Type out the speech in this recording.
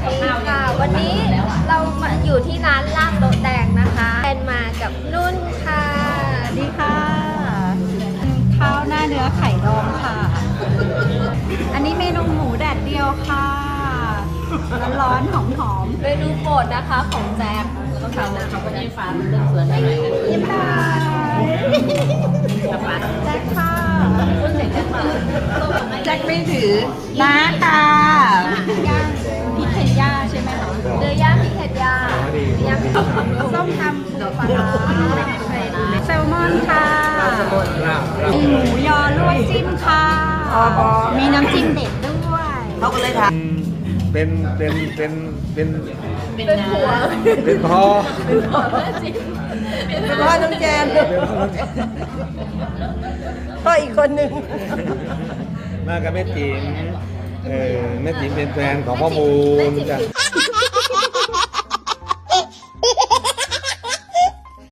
ค่ะ วันนี้เรามาอยู่ที่ร้านลาบโต๊ะแดงนะคะแอนมากับนุ่นค่ะ สวัสดีค่ะข้าวหน้าเนื้อไข่ดองค่ะ อันนี้เมนูหมูแดดเดียวค่ะร้อนๆหอม เมนูโปรดนะคะของแจ็คแล้วก็เขาก็ได้ฟังเรื่องสวนอะไรกัน ๆยิ้มได้แจ็คค่ะ พูดเสร็จแล้วค่ะ แจ็คไม่ถือน้าค่ะย่างพริกเคนย่าใช่ไหมคะ เนื้อย่างพริกเผ็ดย่างย่างพริกเผ็ดย่าง ส้มตำปูปลาร้าแซลมอนค่ะมีหมูยอลวกจิ้มค่ะมีน้ำจิ้มเด็ดด้วย เขาก็เลยถาม เป็นผัว เป็นพ่อ เป็นพ่อน้องแจนพ่ออีกคนหนึ่ง มากับแม่จิ๋มแม่จิ๋มเป็นแฟนของพ่อมูลจ้ะ